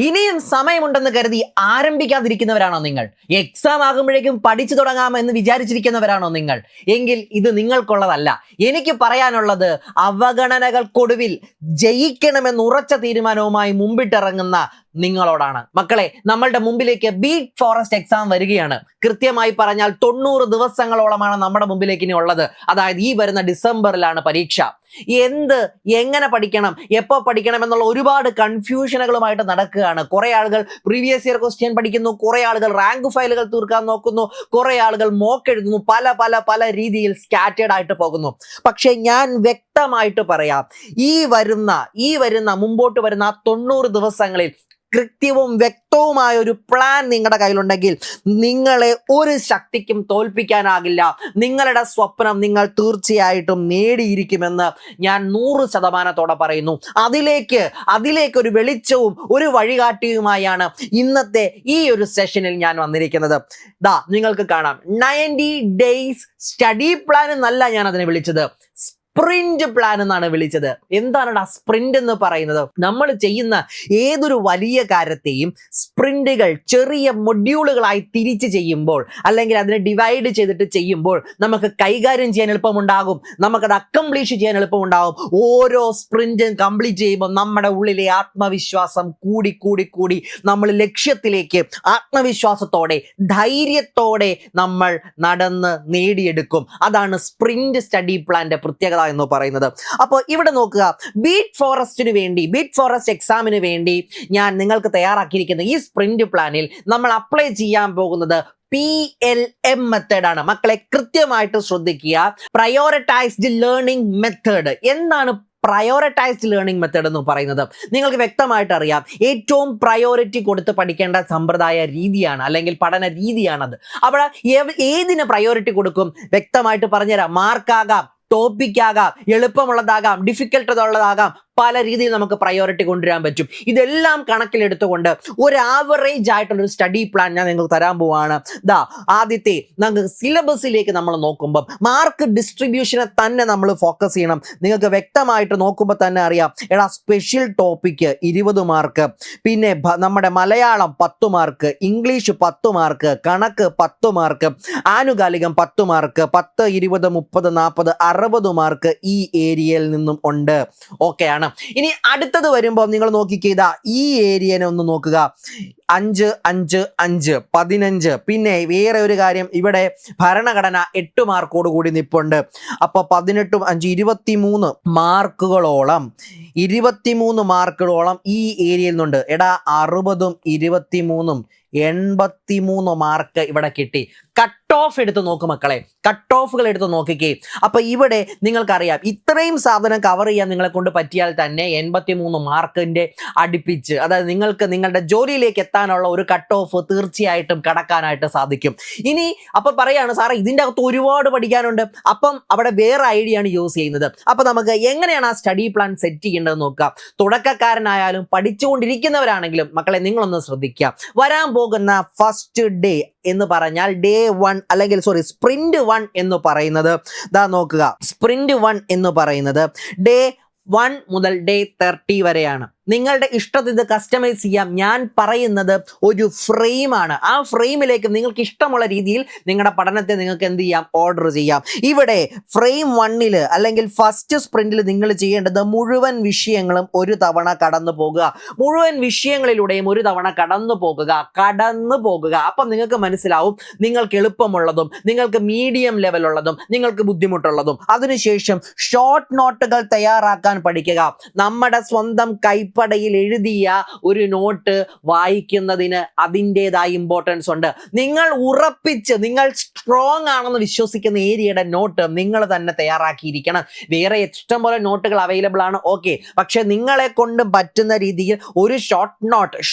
ഇനിയും സമയമുണ്ടെന്ന് കരുതി ആരംഭിക്കാതിരിക്കുന്നവരാണോ നിങ്ങൾ? എക്സാം ആകുമ്പോഴേക്കും പഠിച്ചു തുടങ്ങാമെന്ന് വിചാരിച്ചിരിക്കുന്നവരാണോ നിങ്ങൾ? എങ്കിൽ ഇത് നിങ്ങൾക്കുള്ളതല്ല. എനിക്ക് പറയാനുള്ളത്, അവഗണനകൾക്കൊടുവിൽ ജയിക്കണമെന്ന് ഉറച്ച തീരുമാനവുമായി മുമ്പിട്ടിറങ്ങുന്ന നിങ്ങളോടാണ്. മക്കളെ, നമ്മളുടെ മുമ്പിലേക്ക് ബീറ്റ് ഫോറസ്റ്റ് എക്സാം വരികയാണ്. കൃത്യമായി പറഞ്ഞാൽ 90 ദിവസങ്ങളോളമാണ് നമ്മുടെ മുമ്പിലേക്ക് ഇനി ഉള്ളത്. അതായത് ഈ വരുന്ന ഡിസംബറിലാണ് പരീക്ഷ. എങ്ങനെ പഠിക്കണം, എപ്പോൾ പഠിക്കണം എന്നുള്ള ഒരുപാട് കൺഫ്യൂഷനുകളുമായിട്ട് നടക്കുകയാണ്. കുറെ ആളുകൾ പ്രീവിയസ് ഇയർ ക്വസ്റ്റ്യൻ പഠിക്കുന്നു, കുറെ ആളുകൾ റാങ്ക് ഫയലുകൾ തീർക്കാൻ നോക്കുന്നു, കുറെ ആളുകൾ മോക്ക് എഴുതുന്നു, പല പല പല രീതിയിൽ സ്കാറ്റേഡ് ആയിട്ട് പോകുന്നു. പക്ഷെ ഞാൻ വ്യക്തമായിട്ട് പറയാം, ഈ വരുന്ന മുമ്പോട്ട് വരുന്ന 90 ദിവസങ്ങളിൽ കൃത്യവും വ്യക്തവുമായ ഒരു പ്ലാൻ നിങ്ങളുടെ കയ്യിലുണ്ടെങ്കിൽ നിങ്ങളെ ഒരു ശക്തിക്കും തോൽപ്പിക്കാനാകില്ല. നിങ്ങളുടെ സ്വപ്നം നിങ്ങൾ തീർച്ചയായിട്ടും നേടിയിരിക്കുമെന്ന് ഞാൻ 100% പറയുന്നു. അതിലേക്ക് ഒരു വെളിച്ചവും ഒരു വഴികാട്ടിയുമായാണ് ഇന്നത്തെ ഈ ഒരു സെഷനിൽ ഞാൻ വന്നിരിക്കുന്നത്. നിങ്ങൾക്ക് കാണാം, 90 ഡേയ്സ് സ്റ്റഡി പ്ലാൻ എന്നല്ല ഞാൻ അതിനെ വിളിച്ചത്, സ്പ്രിന്റ് പ്ലാൻ എന്നാണ് വിളിച്ചത്. എന്താണ് സ്പ്രിന്റ് എന്ന് പറയുന്നത്? നമ്മൾ ചെയ്യുന്ന ഏതൊരു വലിയ കാര്യത്തെയും സ്പ്രിന്റുകൾ, ചെറിയ മൊഡ്യൂളുകളായി തിരിച്ച് ചെയ്യുമ്പോൾ, അല്ലെങ്കിൽ അതിനെ ഡിവൈഡ് ചെയ്തിട്ട് ചെയ്യുമ്പോൾ നമുക്ക് കൈകാര്യം ചെയ്യാൻ എളുപ്പമുണ്ടാകും, നമുക്കത് അക്കംപ്ലീഷ് ചെയ്യാൻ എളുപ്പമുണ്ടാകും. ഓരോ സ്പ്രിന്റും കംപ്ലീറ്റ് ചെയ്യുമ്പോൾ നമ്മുടെ ഉള്ളിലെ ആത്മവിശ്വാസം കൂടി നമ്മൾ ലക്ഷ്യത്തിലേക്ക് ആത്മവിശ്വാസത്തോടെ, ധൈര്യത്തോടെ നമ്മൾ നടന്ന് നേടിയെടുക്കും. അതാണ് സ്പ്രിന്റ് സ്റ്റഡി പ്ലാന്റെ പ്രത്യേകത എന്ന് പറയുന്നത്. അപ്പോൾ ഇവിടെ നോക്കുക, ബീറ്റ് ഫോറസ്റ്റ് എക്സാമിന് വേണ്ടി ഞാൻ നിങ്ങൾക്ക് തയ്യാറാക്കിയിരിക്കുന്ന ഈ സ്പ്രിന്റ് പ്ലാനിൽ നമ്മൾ അപ്ലൈ ചെയ്യാൻ പോകുന്നത് PLM മെത്തേഡാണ്. മക്കളെ, കൃത്യമായിട്ട് ശ്രദ്ധിക്കുക. Prioritised learning method. എന്താണ് പ്രയോറിറ്റൈസ്ഡ് ലേണിംഗ് മെത്തേഡ് എന്ന് പറയുന്നത്? നിങ്ങൾക്ക് വ്യക്തമായിട്ട് അറിയാം, ഏറ്റവും പ്രയോറിറ്റി കൊടുത്ത് പഠിക്കേണ്ട സമ്പ്രദായ രീതിയാണ്, അല്ലെങ്കിൽ പഠന രീതിയാണത്. അവിടെ ഏതിന് പ്രയോറിറ്റി കൊടുക്കും? വ്യക്തമായിട്ട് പറഞ്ഞുതരാം. മാർക്കാകാം, ടോപ്പിക്കാകാം, എളുപ്പമുള്ളതാകാം, ഡിഫിക്കൽട്ടുള്ളതാകാം, പല രീതിയിൽ നമുക്ക് പ്രയോറിറ്റി കൊണ്ടുവരാൻ പറ്റും. ഇതെല്ലാം കണക്കിലെടുത്തുകൊണ്ട് ഒരു ആവറേജ് ആയിട്ടുള്ളൊരു സ്റ്റഡി പ്ലാൻ ഞാൻ നിങ്ങൾക്ക് തരാൻ പോവാണ്. ആദ്യത്തെ നമുക്ക് സിലബസിലേക്ക് നമ്മൾ നോക്കുമ്പോൾ മാർക്ക് ഡിസ്ട്രിബ്യൂഷനെ തന്നെ നമ്മൾ ഫോക്കസ് ചെയ്യണം. നിങ്ങൾക്ക് വ്യക്തമായിട്ട് നോക്കുമ്പോൾ തന്നെ അറിയാം, സ്പെഷ്യൽ ടോപ്പിക്ക് 20 മാർക്ക്, പിന്നെ നമ്മുടെ മലയാളം 10 മാർക്ക്, ഇംഗ്ലീഷ് 10 മാർക്ക്, കണക്ക് 10 മാർക്ക്, ആനുകാലികം 10 മാർക്ക്, 10, 20, 30, 40, 60 മാർക്ക് ഈ ഏരിയയിൽ നിന്നും ഉണ്ട്. ഓക്കെ ആണ്. ഇനി അടുത്തത് വരുമ്പോൾ നിങ്ങൾ നോക്കിക്കേതാ, ഈ ഏരിയനെ ഒന്ന് നോക്കുക. 5, 5, 5, 15. പിന്നെ വേറെ ഒരു കാര്യം, ഇവിടെ ഭരണഘടന 8 മാർക്കോട് കൂടി നിപ്പുണ്ട്. അപ്പൊ 18, 5, 23 മാർക്കുകളോളം, 23 മാർക്കുകളോളം ഈ ഏരിയയിൽ നിന്നുണ്ട്. 60ഉം 23ഉം 83 മാർക്ക് ഇവിടെ കിട്ടി. കട്ട് ഓഫ് എടുത്ത് നോക്ക് മക്കളെ, കട്ട് ഓഫുകൾ എടുത്ത് നോക്കിക്കേ. അപ്പൊ ഇവിടെ നിങ്ങൾക്കറിയാം, ഇത്രയും സാധനം കവർ ചെയ്യാൻ നിങ്ങളെ കൊണ്ട് പറ്റിയാൽ തന്നെ 83 മാർക്കിന്റെ അടുപ്പിച്ച്, അതായത് നിങ്ങൾക്ക് നിങ്ങളുടെ ജോലിയിലേക്ക് എത്താനുള്ള ഒരു കട്ട് ഓഫ് തീർച്ചയായിട്ടും കടക്കാനായിട്ട് സാധിക്കും. ഇനി അപ്പൊ പറയാണ്, സാറേ ഇതിൻ്റെ അകത്ത് ഒരുപാട് പഠിക്കാനുണ്ട്. അപ്പം അവിടെ വേറെ ഐഡിയ ആണ് യൂസ് ചെയ്യുന്നത്. അപ്പൊ നമുക്ക് എങ്ങനെയാണ് ആ സ്റ്റഡി പ്ലാൻ സെറ്റ് ചെയ്യേണ്ടതെന്ന് നോക്കാം. തുടക്കക്കാരനായാലും പഠിച്ചുകൊണ്ടിരിക്കുന്നവരാണെങ്കിലും മക്കളെ നിങ്ങളൊന്ന് ശ്രദ്ധിക്കുക. വരാൻ പോകുന്ന ഫസ്റ്റ് ഡേ എന്ന് പറഞ്ഞാൽ ഡേ 1, അല്ലെങ്കിൽ സ്പ്രിന്റ് 1 എന്ന് പറയുന്നത്, നോക്കുക, സ്പ്രിന്റ് 1 എന്ന് പറയുന്നത് ഡേ 1 മുതൽ ഡേ 30 വരെയാണ്. നിങ്ങളുടെ ഇഷ്ടത്തിന് ഇത് കസ്റ്റമൈസ് ചെയ്യാം. ഞാൻ പറയുന്നത് ഒരു ഫ്രെയിമാണ്. ആ ഫ്രെയിമിലേക്ക് നിങ്ങൾക്ക് ഇഷ്ടമുള്ള രീതിയിൽ നിങ്ങളുടെ പഠനത്തെ നിങ്ങൾക്ക് എന്ത് ചെയ്യാം, ഓർഡർ ചെയ്യാം. ഇവിടെ ഫ്രെയിം 1 അല്ലെങ്കിൽ ഫസ്റ്റ് സ്പ്രിന്റിൽ നിങ്ങൾ ചെയ്യേണ്ടത് മുഴുവൻ വിഷയങ്ങളും ഒരു തവണ കടന്നു പോകുക. മുഴുവൻ വിഷയങ്ങളിലൂടെയും ഒരു തവണ കടന്നു പോകുക. അപ്പം നിങ്ങൾക്ക് മനസ്സിലാവും നിങ്ങൾക്ക് എളുപ്പമുള്ളതും, നിങ്ങൾക്ക് മീഡിയം ലെവലുള്ളതും, നിങ്ങൾക്ക് ബുദ്ധിമുട്ടുള്ളതും. അതിനുശേഷം ഷോർട്ട് നോട്ടുകൾ തയ്യാറാക്കാൻ പഠിക്കുക. നമ്മുടെ സ്വന്തം കൈപ്പടയിൽ എഴുതിയ ഒരു നോട്ട് വായിക്കുന്നതിന് അതിൻ്റെതായ ഇമ്പോർട്ടൻസ് ഉണ്ട്. നിങ്ങൾ സ്ട്രോങ് ആണെന്ന് വിശ്വസിക്കുന്ന ഏരിയയുടെ നോട്ട് നിങ്ങൾ തന്നെ തയ്യാറാക്കിയിരിക്കണം. വേറെ ഇഷ്ടംപോലെ നോട്ടുകൾ അവൈലബിൾ ആണ്, ഓക്കെ. പക്ഷെ നിങ്ങളെ കൊണ്ട് പറ്റുന്ന രീതിയിൽ ഒരു ഷോർട്ട്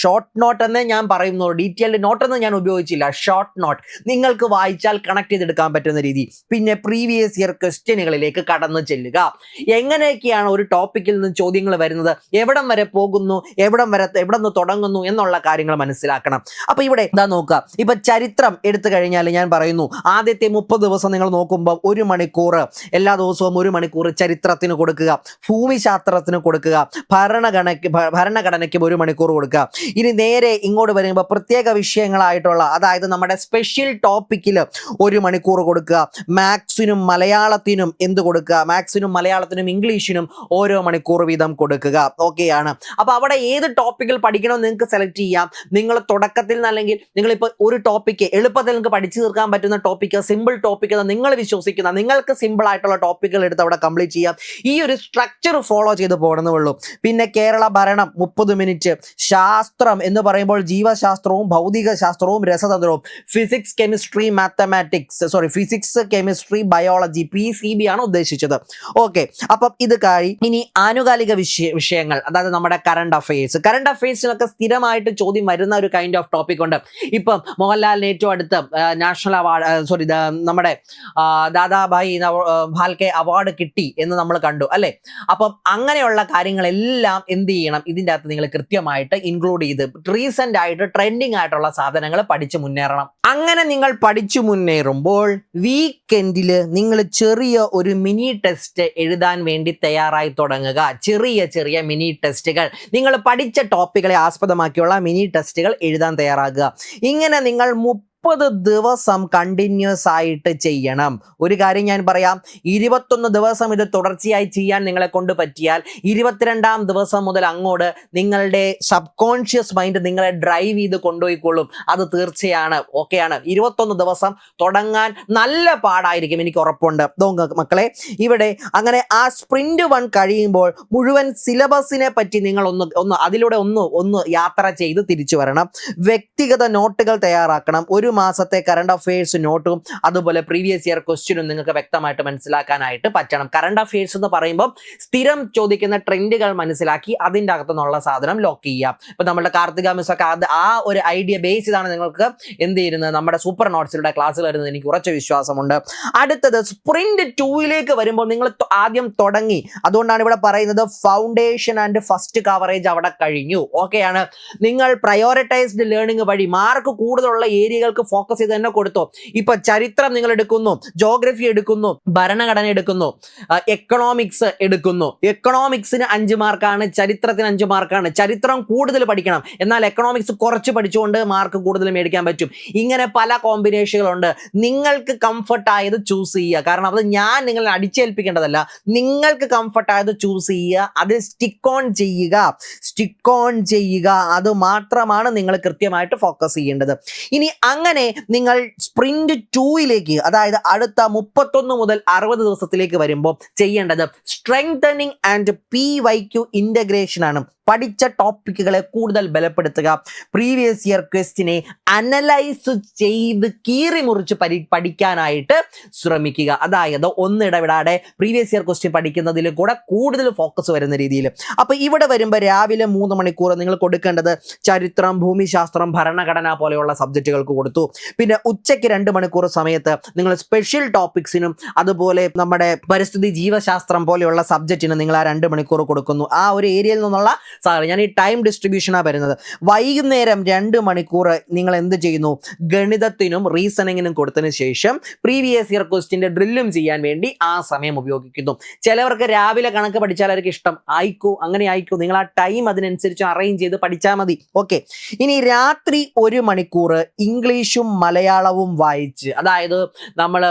നോട്ട് എന്നേ ഞാൻ പറയുന്നു, ഡീറ്റെയിൽഡ് നോട്ട് എന്ന് ഞാൻ ഉപയോഗിച്ചില്ല. ഷോർട്ട് നോട്ട് നിങ്ങൾക്ക് വായിച്ചാൽ കണക്ട് ചെയ്തെടുക്കാൻ പറ്റുന്ന രീതി. പിന്നെ പ്രീവിയസ് ഇയർ ക്വസ്റ്റ്യനുകളിലേക്ക് കടന്നു ചെല്ലുക. എങ്ങനെയൊക്കെയാണ് ഒരു ടോപ്പിക്കിൽ നിന്ന് ചോദ്യങ്ങൾ വരുന്നത്, എവിടം വരെ പോകുന്നു, എവിടെ നിന്ന് തുടങ്ങുന്നു എന്നുള്ള കാര്യങ്ങൾ മനസ്സിലാക്കണം. അപ്പൊ ഇവിടെ എന്താ നോക്കുക, ഇപ്പൊ ചരിത്രം എടുത്തു കഴിഞ്ഞാൽ ഞാൻ പറയുന്നു, ആദ്യത്തെ 30 ദിവസം നിങ്ങൾ നോക്കുമ്പോൾ 1 മണിക്കൂർ എല്ലാ ദിവസവും 1 മണിക്കൂർ ചരിത്രത്തിന് കൊടുക്കുക, ഭൂമിശാസ്ത്രത്തിന് കൊടുക്കുക, ഭരണഘടനയ്ക്ക് 1 മണിക്കൂർ കൊടുക്കുക. ഇനി നേരെ ഇങ്ങോട്ട് വരുമ്പോൾ പ്രത്യേക വിഷയങ്ങളായിട്ടുള്ള, അതായത് നമ്മുടെ സ്പെഷ്യൽ ടോപ്പിക്കിൽ 1 മണിക്കൂർ കൊടുക്കുക. മാത്സിനും മലയാളത്തിനും എന്ത് കൊടുക്കുക, മാത്സിനും മലയാളത്തിനും ഇംഗ്ലീഷിനും ഓരോ മണിക്കൂർ വീതം കൊടുക്കുക. ഓക്കെയാണ്. അപ്പൊ അവിടെ ഏത് ടോപ്പിക്കിൽ പഠിക്കണമെന്ന് നിങ്ങൾക്ക് സെലക്ട് ചെയ്യാം. നിങ്ങൾ തുടക്കത്തിൽ നിന്നല്ലെങ്കിൽ നിങ്ങളിപ്പോൾ ഒരു ടോപ്പിക്ക് എളുപ്പത്തിൽ നിങ്ങൾക്ക് പഠിച്ചു തീർക്കാൻ പറ്റുന്ന ടോപ്പിക്ക്, സിമ്പിൾ ടോപ്പിക്ക് എന്ന് നിങ്ങൾ വിശ്വസിക്കുന്ന, നിങ്ങൾക്ക് സിമ്പിൾ ആയിട്ടുള്ള ടോപ്പിക്കുകൾ എടുത്ത് അവിടെ കംപ്ലീറ്റ് ചെയ്യാം. ഈ ഒരു സ്ട്രക്ചർ ഫോളോ ചെയ്ത് പോകണമെന്നേ ഉള്ളൂ. പിന്നെ കേരള ഭരണം 30 മിനിറ്റ്, ശാസ്ത്രം എന്ന് പറയുമ്പോൾ ജീവശാസ്ത്രവും ഭൗതിക ശാസ്ത്രവും രസതന്ത്രവും, physics chemistry mathematics, physics chemistry biology, PCB ആണ് ഉദ്ദേശിച്ചത്. ഓക്കെ, അപ്പം ഇത് ഇനി ആനുകാലിക വിഷയങ്ങൾ, അതായത് നമ്മുടെ കറണ്ട് അഫയേഴ്സിലൊക്കെ സ്ഥിരമായിട്ട് ചോദ്യം വരുന്ന ഒരു കൈൻഡ് ഓഫ് ടോപ്പിക് ഉണ്ട്. ഇപ്പം മോഹൻലാലിന് ഏറ്റവും അടുത്ത് നാഷണൽ അവാർഡ്, നമ്മുടെ ദാദാഭായ് ഫാൽക്കെ അവാർഡ് കിട്ടി എന്ന് നമ്മൾ കണ്ടു അല്ലെ. അപ്പം അങ്ങനെയുള്ള കാര്യങ്ങളെല്ലാം എന്ത് ചെയ്യണം, ഇതിൻ്റെ അകത്ത് നിങ്ങൾ കൃത്യമായിട്ട് ഇൻക്ലൂഡ് ചെയ്ത് റീസെന്റ് ആയിട്ട് ട്രെൻഡിങ് ആയിട്ടുള്ള സാധനങ്ങൾ പഠിച്ചു മുന്നേറണം. അങ്ങനെ നിങ്ങൾ പഠിച്ചു മുന്നേറുമ്പോൾ വീക്കെൻഡിൽ നിങ്ങൾ ചെറിയ ഒരു മിനി ടെസ്റ്റ് എഴുതാൻ വേണ്ടി തയ്യാറായി തുടങ്ങുക. ചെറിയ മിനി ടെസ്റ്റുകൾ, നിങ്ങൾ പഠിച്ച ടോപ്പിക്കുകളെ ആസ്പദമാക്കിയുള്ള മിനി ടെസ്റ്റുകൾ എഴുതാൻ തയ്യാറാകുക. ഇങ്ങനെ നിങ്ങൾ 30 ദിവസം കണ്ടിന്യൂസ് ആയിട്ട് ചെയ്യണം. ഒരു കാര്യം ഞാൻ പറയാം, 21 ദിവസം ഇത് തുടർച്ചയായി ചെയ്യാൻ നിങ്ങളെ കൊണ്ട് പറ്റിയാൽ 22ാം ദിവസം മുതൽ അങ്ങോട്ട് നിങ്ങളുടെ സബ് കോൺഷ്യസ് മൈൻഡ് നിങ്ങളെ ഡ്രൈവ് ചെയ്ത് കൊണ്ടുപോയിക്കൊള്ളും. അത് തീർച്ചയാണ്. ഓക്കെയാണ്. 21 ദിവസം തുടങ്ങാൻ നല്ല പാടായിരിക്കും, എനിക്ക് ഉറപ്പുണ്ട്. മക്കളെ, ഇവിടെ അങ്ങനെ ആ സ്പ്രിന്റ് 1 കഴിയുമ്പോൾ മുഴുവൻ സിലബസിനെ പറ്റി നിങ്ങൾ അതിലൂടെ ഒന്ന് യാത്ര ചെയ്ത് തിരിച്ചു വരണം. വ്യക്തിഗത നോട്ടുകൾ തയ്യാറാക്കണം. 1 മാസത്തെ കറണ്ട് അഫയേഴ്സ് നോട്ടും അതുപോലെ പ്രീവിയസ് ഇയർ ക്വസ്റ്റ്യനും നിങ്ങൾക്ക് വ്യക്തമായിട്ട് മനസ്സിലാക്കാനായിട്ട് പറ്റണം. കറണ്ട് അഫയേഴ്സ് എന്ന് പറയുമ്പോൾ സ്ഥിരം ചോദിക്കുന്ന ട്രെൻഡുകൾ മനസ്സിലാക്കി അതിൻ്റെ അകത്തുനിന്നുള്ള സാധനം ലോക്ക് ചെയ്യാം. ഇപ്പൊ നമ്മുടെ കാർത്തിക മിസ് ഒക്കെ ആ ഒരു ഐഡിയ ബേസ് ചെയ്താണ് നിങ്ങൾക്ക് എന്ത് ചെയ്യുന്നത്, നമ്മുടെ സൂപ്പർ നോട്ട്സിലൂടെ ക്ലാസ് വരുന്നത് എനിക്ക് ഉറച്ച വിശ്വാസമുണ്ട്. അടുത്തത് സ്പ്രിന്റ് 2ലേക്ക് വരുമ്പോൾ നിങ്ങൾ ആദ്യം തുടങ്ങി. അതുകൊണ്ടാണ് ഇവിടെ പറയുന്നത് ഫൗണ്ടേഷൻ ആൻഡ് ഫസ്റ്റ് കവറേജ് അവിടെ കഴിഞ്ഞു. ഓക്കെയാണ്. നിങ്ങൾ പ്രയോറിറ്റൈസ്ഡ് ലേണിംഗ് വഴി മാർക്ക് കൂടുതലുള്ള ഏരിയകൾക്ക് ഫോക്കസ് ചെയ്ത് തന്നെ കൊടുത്തോ. ഇപ്പൊ ചരിത്രം നിങ്ങൾ എടുക്കുന്നു, ജോഗ്രഫി എടുക്കുന്നു, ഭരണഘടന എടുക്കുന്നു, എക്കണോമിക്സ് എടുക്കുന്നു. എക്കണോമിക്സിന് 5 മാർക്കാണ്, ചരിത്രത്തിന് 5 മാർക്കാണ്. ചരിത്രം കൂടുതൽ പഠിക്കണം, എന്നാൽ എക്കണോമിക്സ് കുറച്ച് പഠിച്ചുകൊണ്ട് മാർക്ക് കൂടുതൽ മേടിക്കാൻ പറ്റും. ഇങ്ങനെ പല കോമ്പിനേഷനുകളുണ്ട്. നിങ്ങൾക്ക് കംഫർട്ട് ആയത് ചൂസ് ചെയ്യുക. കാരണം അത് ഞാൻ നിങ്ങളെ അടിച്ചേൽപ്പിക്കേണ്ടതല്ല. നിങ്ങൾക്ക് കംഫർട്ട് ആയത് ചൂസ് ചെയ്യുക, അത് സ്റ്റിക്ക് ഓൺ ചെയ്യുക. അത് മാത്രമാണ് നിങ്ങൾ കൃത്യമായിട്ട് ഫോക്കസ് ചെയ്യേണ്ടത്. ഇനി അങ്ങനെ നിങ്ങൾ സ്പ്രിന്റ് 2ലേക്ക്, അതായത് അടുത്ത 31 മുതൽ 60 ദിവസത്തിലേക്ക് വരുമ്പോൾ ചെയ്യേണ്ടത് സ്ട്രെങ്തനിങ് ആൻഡ് PYQ ഇന്റഗ്രേഷൻ ആണ്. പഠിച്ച ടോപ്പിക്കുകളെ കൂടുതൽ ബലപ്പെടുത്തുക. പ്രീവിയസ് ഇയർ ക്വസ്റ്റിനെ അനലൈസ് ചെയ്ത് കീറി മുറിച്ച് പഠിക്കാനായിട്ട് ശ്രമിക്കുക. അതായത് ഒന്നിടവിടാതെ പ്രീവിയസ് ഇയർ ക്വസ്റ്റ്യൻ പഠിക്കുന്നതിൽ കൂടെ കൂടുതൽ ഫോക്കസ് വരുന്ന രീതിയിൽ. അപ്പൊ ഇവിടെ വരുമ്പോൾ രാവിലെ 3 മണിക്കൂർ നിങ്ങൾ കൊടുക്കേണ്ടത് ചരിത്രം, ഭൂമിശാസ്ത്രം, ഭരണഘടന പോലെയുള്ള സബ്ജക്റ്റുകൾക്ക് കൊടുത്തു. പിന്നെ ഉച്ചയ്ക്ക് 2 മണിക്കൂർ സമയത്ത് നിങ്ങൾ സ്പെഷ്യൽ ടോപ്പിക്സിനും അതുപോലെ നമ്മുടെ പരിസ്ഥിതി ജീവശാസ്ത്രം പോലെയുള്ള സബ്ജക്റ്റിന് നിങ്ങൾ ആ 2 മണിക്കൂർ കൊടുക്കുന്നു. ആ ഒരു ഏരിയയിൽ നിന്നുള്ള ഞാൻ ഈ ടൈം ഡിസ്ട്രിബ്യൂഷനാണ് വരുന്നത്. വൈകുന്നേരം 2 മണിക്കൂർ നിങ്ങൾ എന്ത് ചെയ്യുന്നു, ഗണിതത്തിനും റീസണിങ്ങിനും കൊടുത്തതിന് ശേഷം പ്രീവിയസ് ഇയർ ക്വസ്റ്റിന്റെ ഡ്രില്ലും ചെയ്യാൻ വേണ്ടി ആ സമയം ഉപയോഗിക്കുന്നു. ചിലവർക്ക് രാവിലെ കണക്ക് പഠിച്ചാൽ അവർക്ക് ഇഷ്ടം, അങ്ങനെ ആയിക്കോ. നിങ്ങൾ ആ ടൈം അതിനനുസരിച്ച് അറേഞ്ച് ചെയ്ത് പഠിച്ചാൽ മതി. ഓക്കെ. ഇനി രാത്രി 1 മണിക്കൂർ ഇംഗ്ലീഷും മലയാളവും വായിച്ച്, അതായത് നമ്മൾ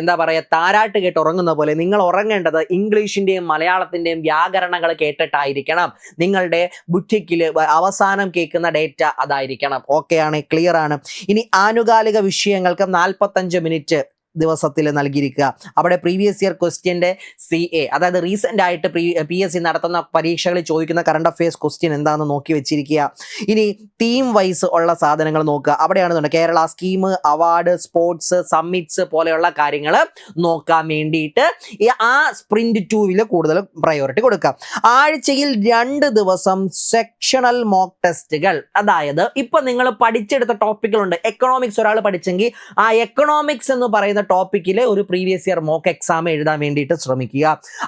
എന്താ പറയുക, താരാട്ട് കേട്ട് ഉറങ്ങുന്ന പോലെ നിങ്ങൾ ഉറങ്ങേണ്ടത് ഇംഗ്ലീഷിന്റെയും മലയാളത്തിന്റെയും വ്യാകരണങ്ങൾ കേട്ടിട്ടായിരിക്കണം. നിങ്ങളുടെ ബുദ്ധിക്കില് അവസാനം കേൾക്കുന്ന ഡേറ്റ അതായിരിക്കണം. ഓക്കെ ആണ്, ക്ലിയർ ആണ്. ഇനി ആനുകാലിക വിഷയങ്ങൾക്ക് 45 മിനിറ്റ് ദിവസത്തിൽ നൽകിയിരിക്കുക. അവിടെ പ്രീവിയസ് ഇയർ ക്വസ്റ്റ്യൻ്റെ CA, അതായത് റീസെന്റ് ആയിട്ട് PSC നടത്തുന്ന പരീക്ഷകളിൽ ചോദിക്കുന്ന കറണ്ട് അഫയേഴ്സ് ക്വസ്റ്റ്യൻ എന്താണെന്ന് നോക്കി വെച്ചിരിക്കുക. ഇനി തീം വൈസ് ഉള്ള സാധനങ്ങൾ നോക്കുക. അവിടെയാണെന്നുണ്ട് Kerala scheme, award, sports, summits പോലെയുള്ള കാര്യങ്ങൾ നോക്കാൻ വേണ്ടിയിട്ട് ആ സ്പ്രിന്റ് 2 കൂടുതൽ പ്രയോറിറ്റി കൊടുക്കുക. ആഴ്ചയിൽ 2 ദിവസം സെക്ഷണൽ മോക്ക് ടെസ്റ്റുകൾ. അതായത് ഇപ്പൊ നിങ്ങൾ പഠിച്ചെടുത്ത ടോപ്പിക്കുകളുണ്ട്. എക്കണോമിക്സ് ഒരാൾ പഠിച്ചെങ്കിൽ ആ എക്കണോമിക്സ് എന്ന് പറയുന്ന ടോപ്പിക്കിലെ ഒരു പ്രീവിയസ് ഇയർ മോക്ക് എക്സാം എഴുതാൻ വേണ്ടിയിട്ട് ശ്രമിക്കുക.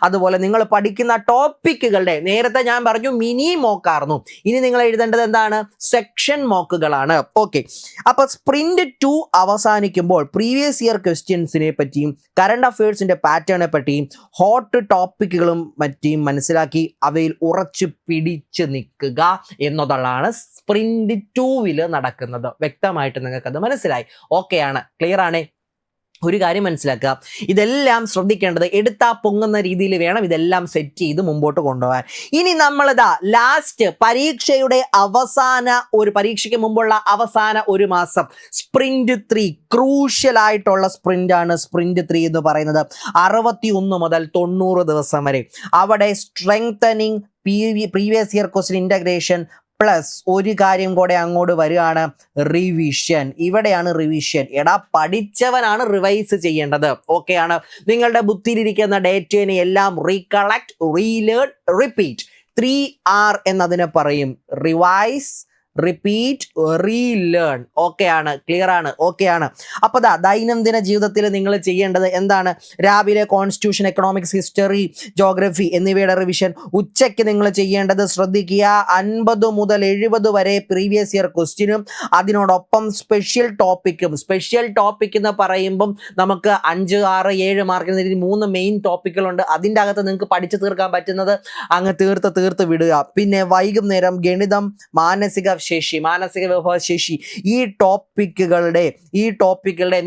അതുപോലെ നിങ്ങൾ പഠിക്കുന്ന ടോപ്പിക്കുകളുടെ നേരത്തെ ഞാൻ പറഞ്ഞു മിനി മോക്കായിരുന്നു, ഇനി നിങ്ങൾ എഴുതേണ്ടത് എന്താണ്? സെക്ഷൻ മോക്കുകളാണ്. ഓക്കെ, അപ്പൊ സ്പ്രിന്റ് 2 അവസാനിക്കുമ്പോൾ പ്രീവിയസ് ഇയർ ക്വസ്റ്റ്യൻസിനെ പറ്റിയും കറണ്ട് അഫയേഴ്സിന്റെ പാറ്റേണെ പറ്റിയും ഹോട്ട് ടോപ്പിക്കുകളും മറ്റും മനസ്സിലാക്കി അവയിൽ ഉറച്ചു പിടിച്ചു നിൽക്കുക എന്നതാണ് സ്പ്രിന്റ് 2 നടക്കുന്നത്. വ്യക്തമായിട്ട് നിങ്ങൾക്കത് മനസ്സിലായി? ഓക്കെയാണ്, ക്ലിയർ ആണ്? ഒരു കാര്യം മനസ്സിലാക്കുക, ഇതെല്ലാം ശ്രദ്ധിക്കേണ്ടത് എടുത്താ പൊങ്ങുന്ന രീതിയിൽ വേണം ഇതെല്ലാം സെറ്റ് ചെയ്ത് മുമ്പോട്ട് കൊണ്ടുപോകാൻ. ഇനി നമ്മളിതാ ലാസ്റ്റ് പരീക്ഷയ്ക്ക് മുമ്പുള്ള അവസാന ഒരു മാസം സ്പ്രിന്റ് 3 ക്രൂഷ്യൽ ആയിട്ടുള്ള സ്പ്രിന്റ് ആണ്. സ്പ്രിന്റ് 3 എന്ന് പറയുന്നത് 61 മുതൽ 90 ദിവസം വരെ. അവിടെ strengthening previous year question integration plus ഒരു കാര്യം കൂടെ അങ്ങോട്ട് വരികയാണ്, റിവിഷൻ. ഇവിടെയാണ് റിവിഷൻ. എടാ പഠിച്ചവനാണ് റിവൈസ് ചെയ്യേണ്ടത്. ഓക്കെയാണ്? നിങ്ങളുടെ ബുദ്ധിയിലിരിക്കുന്ന ഡേറ്റയെ എല്ലാം റീകളക്ട്, റീലേൺ, റിപ്പീറ്റ്. 3R എന്നതിനെ പറയും. Revise, repeat, relearn. ഓക്കെയാണ്? ക്ലിയർ ആണ്? ഓക്കെയാണ്? അപ്പൊ ദൈനംദിന ജീവിതത്തിൽ നിങ്ങൾ ചെയ്യേണ്ടത് എന്താണ്? രാവിലെ കോൺസ്റ്റിറ്റ്യൂഷൻ, എക്കണോമിക്സ്, ഹിസ്റ്ററി, ജോഗ്രഫി എന്നിവയുടെ റിവിഷൻ. ഉച്ചയ്ക്ക് നിങ്ങൾ ചെയ്യേണ്ടത് ശ്രദ്ധിക്കുക, 50 മുതൽ 70 വരെ പ്രീവിയസ് ഇയർ ക്വസ്റ്റ്യനും അതിനോടൊപ്പം സ്പെഷ്യൽ ടോപ്പിക്കും. സ്പെഷ്യൽ ടോപ്പിക് എന്ന് പറയുമ്പം നമുക്ക് 5, 6, 7 മാർക്കിന് 3 മെയിൻ ടോപ്പിക്കുകളുണ്ട്. അതിൻ്റെ അകത്ത് നിങ്ങൾക്ക് പഠിച്ചു തീർക്കാൻ പറ്റുന്നത് അങ്ങ് തീർത്ത് വിടുക. പിന്നെ വൈകുന്നേരം ഗണിതം, മാനസിക വിഭവശേഷി, ഈ ടോപ്പിക്കുകളുടെ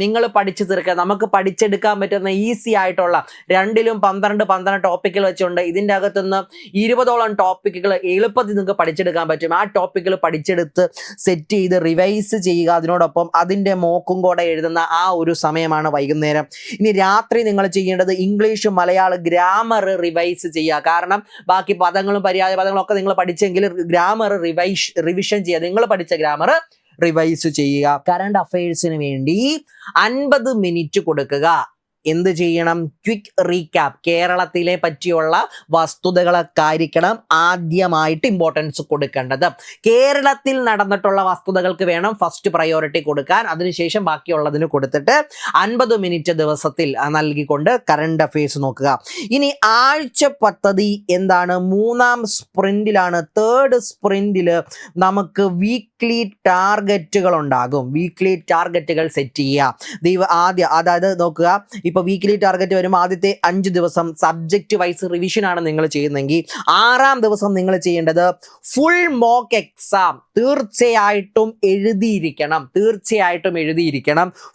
നിങ്ങൾ പഠിച്ചു തീർക്കുക. നമുക്ക് പഠിച്ചെടുക്കാൻ പറ്റുന്ന ഈസി ആയിട്ടുള്ള 2ലും 12 ടോപ്പിക്കുകൾ വെച്ചുകൊണ്ട് ഇതിൻ്റെ അകത്തുനിന്ന് 20ഓളം ടോപ്പിക്കുകൾ എളുപ്പത്തിൽ നിങ്ങൾക്ക് പഠിച്ചെടുക്കാൻ പറ്റും. ആ ടോപ്പിക്കുകൾ പഠിച്ചെടുത്ത് സെറ്റ് ചെയ്ത് റിവൈസ് ചെയ്യുക. അതിനോടൊപ്പം അതിൻ്റെ മോക്കും കൂടെ എഴുതുന്ന ആ ഒരു സമയമാണ് വൈകുന്നേരം. ഇനി രാത്രി നിങ്ങൾ ചെയ്യേണ്ടത് ഇംഗ്ലീഷ്, മലയാളം, ഗ്രാമർ റിവൈസ് ചെയ്യുക. കാരണം ബാക്കി പദങ്ങളും പര്യായ പദങ്ങളും ഒക്കെ നിങ്ങൾ പഠിച്ചെങ്കിൽ ഗ്രാമർ റിവിഷൻ ചെയ്യുക. നിങ്ങൾ പഠിച്ച ഗ്രാമർ റിവൈസ് ചെയ്യുക. കറണ്ട് അഫയേഴ്സിന് വേണ്ടി 50 മിനിറ്റ് കൊടുക്കുക. എന്ത് ചെയ്യണം? Quick recap. കേരളത്തിലെ പറ്റിയുള്ള വസ്തുതകളൊക്കെ ആയിരിക്കണം ആദ്യമായിട്ട് ഇമ്പോർട്ടൻസ് കൊടുക്കേണ്ടത്. കേരളത്തിൽ നടന്നിട്ടുള്ള വസ്തുതകൾക്ക് വേണം ഫസ്റ്റ് പ്രയോറിറ്റി കൊടുക്കാൻ. അതിനുശേഷം ബാക്കിയുള്ളതിന് കൊടുത്തിട്ട് 50 മിനിറ്റ് ദിവസത്തിൽ നൽകിക്കൊണ്ട് കറണ്ട് അഫയേഴ്സ് നോക്കുക. ഇനി ആഴ്ച പദ്ധതി എന്താണ്? 3ാം സ്പ്രിന്റിലാണ്. 3rd സ്പ്രിന്റിൽ നമുക്ക് വീക്ക്ലി ടാർഗറ്റുകൾ ഉണ്ടാകും. വീക്ക്ലി ടാർഗറ്റുകൾ സെറ്റ് ചെയ്യുക. അതായത് നോക്കുക, ഇപ്പൊ വീക്ക്ലി ടാർഗറ്റ് വരുമ്പോൾ ആദ്യത്തെ 5 ദിവസം സബ്ജക്റ്റ് വൈസ് റിവിഷൻ ആണ് നിങ്ങൾ ചെയ്യുന്നതെങ്കിൽ 6ാം ദിവസം നിങ്ങൾ ചെയ്യേണ്ടത് ഫുൾ മോക്ക് എക്സാം തീർച്ചയായിട്ടും എഴുതിയിരിക്കണം.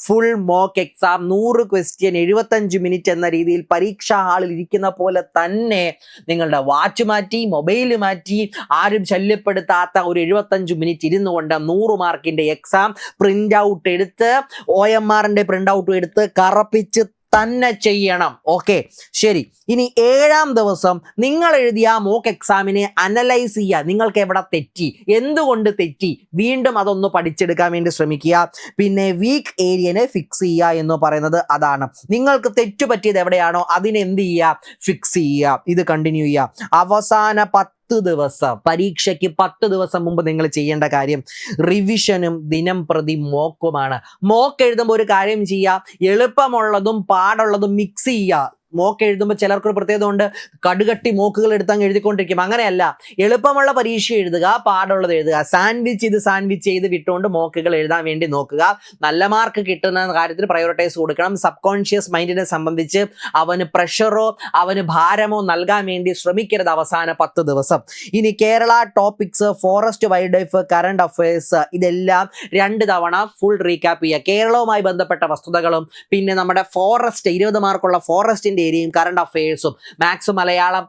Full mock exam 100 question 75 minute എന്ന രീതിയിൽ പരീക്ഷാ ഹാളിൽ ഇരിക്കുന്ന പോലെ തന്നെ നിങ്ങളുടെ വാച്ച് മാറ്റി, മൊബൈൽ മാറ്റി, ആരും ശല്യപ്പെടുത്താത്ത ഒരു 75 മിനിറ്റ് ഇരുന്നു കൊണ്ട് 100 മാർക്കിന്റെ എക്സാം പ്രിന്റ് ഔട്ട് എടുത്ത് OMRന്റെ പ്രിന്റ് ഔട്ട് എടുത്ത് കറപ്പിച്ച് തന്നെ ചെയ്യണം. ഓക്കെ, ശരി. ഇനി 7ാം ദിവസം നിങ്ങൾ എഴുതിയ മോക്ക് എക്സാമിനെ അനലൈസ് ചെയ്യുക. നിങ്ങൾക്ക് എവിടെ തെറ്റി, എന്തുകൊണ്ട് തെറ്റി, വീണ്ടും അതൊന്ന് പഠിച്ചെടുക്കാൻ വേണ്ടി ശ്രമിക്കുക. പിന്നെ വീക്ക് ഏരിയനെ ഫിക്സ് ചെയ്യുക എന്ന് പറയുന്നത് അതാണ്. നിങ്ങൾക്ക് തെറ്റു പറ്റിയത് എവിടെയാണോ അതിനെ എന്ത് ചെയ്യുക? ഫിക്സ് ചെയ്യുക. ഇത് കണ്ടിന്യൂ ചെയ്യുക. അവസാന 10 ദിവസം, പരീക്ഷയ്ക്ക് 10 ദിവസം മുമ്പ് നിങ്ങൾ ചെയ്യേണ്ട കാര്യം റിവിഷനും ദിനം പ്രതി മോക്കുമാണ്. മോക്ക് എഴുതുമ്പോൾ ഒരു കാര്യം ചെയ്യുക, എളുപ്പമുള്ളതും പാടുള്ളതും മിക്സ് ചെയ്യുക. മോക്ക് എഴുതുമ്പോൾ ചിലർക്കൊരു പ്രത്യേകത ഉണ്ട്, കടുകട്ടി മോക്കുകൾ എടുത്തങ്ങ് എഴുതിക്കൊണ്ടിരിക്കും. അങ്ങനെയല്ല, എളുപ്പമുള്ള പരീക്ഷ എഴുതുക, പാടുള്ളത് എഴുതുക. സാൻഡ്വിച്ച് ചെയ്ത് വിട്ടുകൊണ്ട് മോക്കുകൾ എഴുതാൻ വേണ്ടി നോക്കുക. നല്ല മാർക്ക് കിട്ടുന്ന കാര്യത്തിൽ പ്രയോറിറ്റൈസ് കൊടുക്കണം. സബ് കോൺഷ്യസ് മൈൻഡിനെ സംബന്ധിച്ച് അവന് പ്രഷറോ അവന് ഭാരമോ നൽകാൻ വേണ്ടി ശ്രമിക്കരുത് അവസാന 10 ദിവസം. ഇനി Kerala topics, forest, wild life, current affairs ഇതെല്ലാം 2 തവണ ഫുൾ റീക്യാപ്പ് ചെയ്യുക. കേരളവുമായി ബന്ധപ്പെട്ട വസ്തുതകളും പിന്നെ നമ്മുടെ ഫോറസ്റ്റ് 20 മാർക്കുള്ള ഫോറസ്റ്റിന്റെ ഏരിയയും കറണ്ട് അഫയേഴ്സും. മാത്സ്, മലയാളം,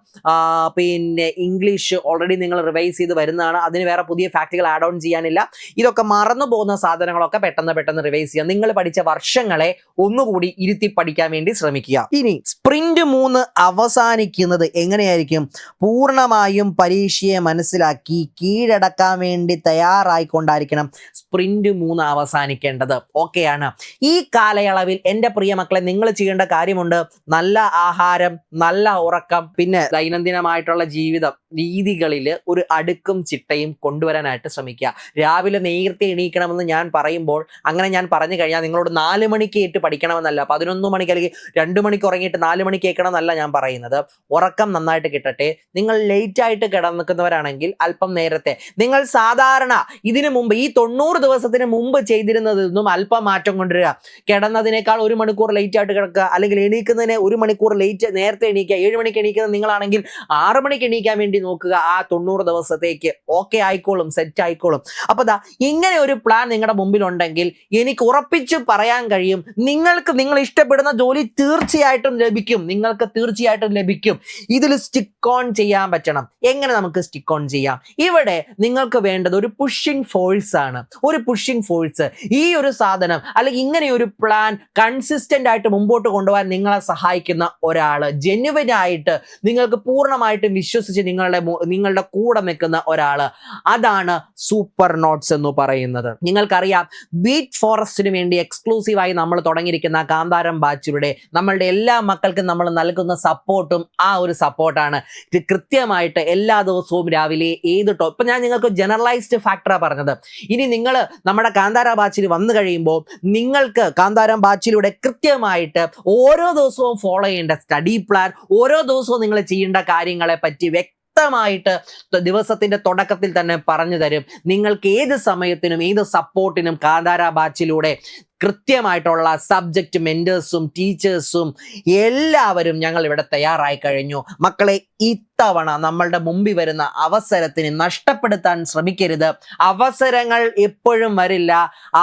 പിന്നെ ഇംഗ്ലീഷ് ഓൾറെഡി നിങ്ങൾ റിവൈസ് ചെയ്ത് വരുന്നതാണ്. അതിന് വേറെ പുതിയ ഫാക്റ്റുകൾ ആഡ് ഓൺ ചെയ്യാനില്ല. ഇതൊക്കെ മറന്നു പോകുന്ന സാധനങ്ങളൊക്കെ പെട്ടെന്ന് റിവൈസ് ചെയ്യുക. നിങ്ങൾ പഠിച്ച വർഷങ്ങളെ ഒന്നുകൂടി ഇരുത്തി പഠിക്കാൻ വേണ്ടി ശ്രമിക്കുക. ഇനി സ്പ്രിന്റ് 3 അവസാനിക്കുന്നത് എങ്ങനെയായിരിക്കും? പൂർണ്ണമായും പരീക്ഷയെ മനസ്സിലാക്കി കീഴടക്കാൻ വേണ്ടി തയ്യാറായിക്കൊണ്ടായിരിക്കണം സ്പ്രിന്റ് 3 അവസാനിക്കേണ്ടത്. ഓക്കെയാണ്? ഈ കാലയളവിൽ എൻ്റെ പ്രിയ മക്കളെ നിങ്ങൾ ചെയ്യേണ്ട കാര്യമുണ്ട്. നല്ല ആഹാരം, നല്ല ഉറക്കം, പിന്നെ ദൈനംദിനമായിട്ടുള്ള ജീവിതം രീതികളിൽ ഒരു അടുക്കും ചിട്ടയും കൊണ്ടുവരാനായിട്ട് ശ്രമിക്കുക. രാവിലെ നേരത്തെ എണീക്കണമെന്ന് ഞാൻ പറയുമ്പോൾ അങ്ങനെ ഞാൻ പറഞ്ഞു കഴിഞ്ഞാൽ നിങ്ങളോട് 4 മണിക്ക് ഏറ്റ് പഠിക്കണമെന്നല്ല, 11 മണിക്ക് അല്ലെങ്കിൽ 2 മണിക്ക് ഉറങ്ങിയിട്ട് 4 മണിക്ക് കേൾക്കണം എന്നല്ല ഞാൻ പറയുന്നത്. ഉറക്കം നന്നായിട്ട് കിട്ടട്ടെ. നിങ്ങൾ ലേറ്റ് ആയിട്ട് കിടന്നിക്കുന്നവരാണെങ്കിൽ അല്പം നേരത്തെ, നിങ്ങൾ സാധാരണ ഇതിനു മുമ്പ് ഈ 90 ദിവസത്തിന് മുമ്പ് ചെയ്തിരുന്നതിൽ നിന്നും അല്പം മാറ്റം കൊണ്ടുവരിക. കിടന്നതിനേക്കാൾ 1 മണിക്കൂർ ലേറ്റ് ആയിട്ട് കിടക്കുക, അല്ലെങ്കിൽ എണീക്കുന്നതിനെ 1 മണിക്കൂർ നേരത്തെ എണീക്കുക. 7 മണിക്ക് എണീക്കുന്നത് നിങ്ങളാണെങ്കിൽ 6 മണിക്ക് എണീക്കാൻ വേണ്ടി നോക്കുക. ആ 90 ദിവസത്തേക്ക് ഓക്കെ ആയിക്കോളും, സെറ്റ് ആയിക്കോളും. അപ്പൊ ഇങ്ങനെ ഒരു പ്ലാൻ നിങ്ങളുടെ മുമ്പിൽ ഉണ്ടെങ്കിൽ എനിക്ക് ഉറപ്പിച്ച് പറയാൻ കഴിയും, നിങ്ങൾക്ക് നിങ്ങൾ ഇഷ്ടപ്പെടുന്ന ജോലി തീർച്ചയായിട്ടും ലഭിക്കും. നിങ്ങൾക്ക് തീർച്ചയായിട്ടും ലഭിക്കും. ഇതിൽ സ്റ്റിക്ക് ഓൺ ചെയ്യാൻ പറ്റണം. എങ്ങനെ നമുക്ക് സ്റ്റിക്ക് ഓൺ ചെയ്യാം? ഇവിടെ നിങ്ങൾക്ക് വേണ്ടത് ഒരു പുഷിംഗ് ഫോഴ്സ് ആണ്. ഒരു പുഷിംഗ് ഫോഴ്സ്. ഈ ഒരു സാധനം അല്ലെങ്കിൽ ഇങ്ങനെ ഒരു പ്ലാൻ കൺസിസ്റ്റന്റ് ആയിട്ട് മുമ്പോട്ട് കൊണ്ടുപോകാൻ നിങ്ങളെ സഹായിക്കുന്ന ഒരാൾ, ജെന്യുവൻ ആയിട്ട് നിങ്ങൾക്ക് പൂർണ്ണമായിട്ടും വിശ്വസിച്ച് നിങ്ങളുടെ കൂടെ നിൽക്കുന്ന ഒരാൾ, അതാണ് സൂപ്പർ നോട്ട്സ് എന്ന് പറയുന്നത്. നിങ്ങൾക്കറിയാം, ബീറ്റ് ഫോറസ്റ്റിന് വേണ്ടി എക്സ്ക്ലൂസീവായി നമ്മൾ തുടങ്ങിയിരിക്കുന്ന കാന്താരം ബാച്ചിലൂടെ നമ്മളുടെ എല്ലാ മക്കൾക്കും നമ്മൾ നൽകുന്ന സപ്പോർട്ടും ആ ഒരു സപ്പോർട്ടാണ്. കൃത്യമായിട്ട് എല്ലാ ദിവസവും രാവിലെ ഇപ്പം ഞാൻ നിങ്ങൾക്ക് ജനറലൈസ്ഡ് ഫാക്ടറാണ് പറഞ്ഞത്. ഇനി നിങ്ങൾ നമ്മുടെ കാന്താര ബാച്ചിൽ വന്നു കഴിയുമ്പോൾ നിങ്ങൾക്ക് കാന്താരം ബാച്ചിലൂടെ കൃത്യമായിട്ട് ഓരോ ദിവസവും ഫോളോ ചെയ്യേണ്ട സ്റ്റഡി പ്ലാൻ, ഓരോ ദിവസവും നിങ്ങൾ ചെയ്യേണ്ട കാര്യങ്ങളെ പറ്റി വ്യക്തമായിട്ട് ദിവസത്തിന്റെ തുടക്കത്തിൽ തന്നെ പറഞ്ഞു തരും. നിങ്ങൾക്ക് ഏത് സമയത്തിനും ഏത് സപ്പോർട്ടിനും കാന്താര ബാച്ചിലൂടെ കൃത്യമായിട്ടുള്ള സബ്ജക്റ്റ് മെന്റേഴ്സും ടീച്ചേഴ്സും എല്ലാവരും ഞങ്ങൾ ഇവിടെ തയ്യാറായി കഴിഞ്ഞു. മക്കളെ, ഇത്തവണ നമ്മളുടെ മുമ്പിൽ വരുന്ന അവസരത്തിന് നഷ്ടപ്പെടുത്താൻ ശ്രമിക്കരുത്. അവസരങ്ങൾ എപ്പോഴും വരില്ല.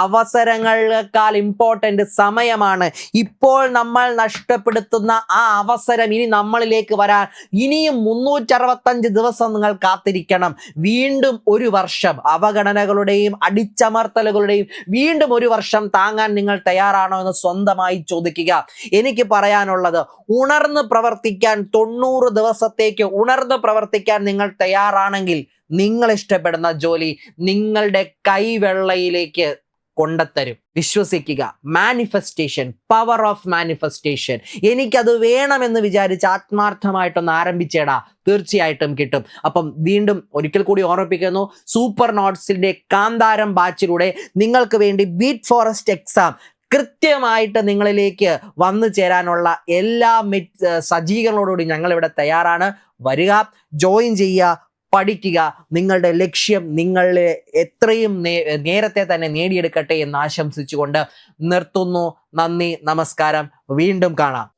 അവസരങ്ങളെക്കാൾ ഇമ്പോർട്ടൻ്റ് സമയമാണ്. ഇപ്പോൾ നമ്മൾ നഷ്ടപ്പെടുത്തുന്ന ആ അവസരം ഇനി നമ്മളിലേക്ക് വരാൻ ഇനിയും 365 ദിവസം നിങ്ങൾ കാത്തിരിക്കണം. വീണ്ടും ഒരു വർഷം അവഗണനകളുടെയും അടിച്ചമർത്തലുകളുടെയും വീണ്ടും ഒരു വർഷം താങ്ങാൻ നിങ്ങൾ തയ്യാറാണോ എന്ന് സ്വന്തമായി ചോദിക്കുക. എനിക്ക് പറയാനുള്ളത്, ഉണർന്ന് പ്രവർത്തിക്കാൻ 90 ദിവസത്തേക്ക് ഉണർന്ന് പ്രവർത്തിക്കാൻ നിങ്ങൾ തയ്യാറാണെങ്കിൽ നിങ്ങൾ ഇഷ്ടപ്പെടുന്ന ജോലി നിങ്ങളുടെ കൈവെള്ളയിലേക്ക് കൊണ്ടുത്തരും. വിശ്വസിക്കുക. Manifestation, power of manifestation. എനിക്കത് വേണമെന്ന് വിചാരിച്ച് ആത്മാർത്ഥമായിട്ടൊന്ന് ആരംഭിച്ചേടാ, തീർച്ചയായിട്ടും കിട്ടും. അപ്പം വീണ്ടും ഒരിക്കൽ കൂടി ഓർമ്മിപ്പിക്കുന്നു, സൂപ്പർ നോട്ട്സിന്റെ കാന്താരം ബാച്ചിലൂടെ നിങ്ങൾക്ക് വേണ്ടി ബീറ്റ് ഫോറസ്റ്റ് എക്സാം കൃത്യമായിട്ട് നിങ്ങളിലേക്ക് വന്നു ചേരാനുള്ള എല്ലാ സജ്ജീകരണങ്ങളോടുകൂടി ഞങ്ങൾ ഇവിടെ തയ്യാറാണ്. വരിക, ജോയിൻ ചെയ്യുക, പഠിക്കുക. നിങ്ങളുടെ ലക്ഷ്യം നിങ്ങളെ എത്രയും നേരത്തെ തന്നെ നേടിയെടുക്കട്ടെ എന്ന് ആശംസിച്ചുകൊണ്ട് നിർത്തുന്നു. നന്ദി, നമസ്കാരം. വീണ്ടും കാണാം.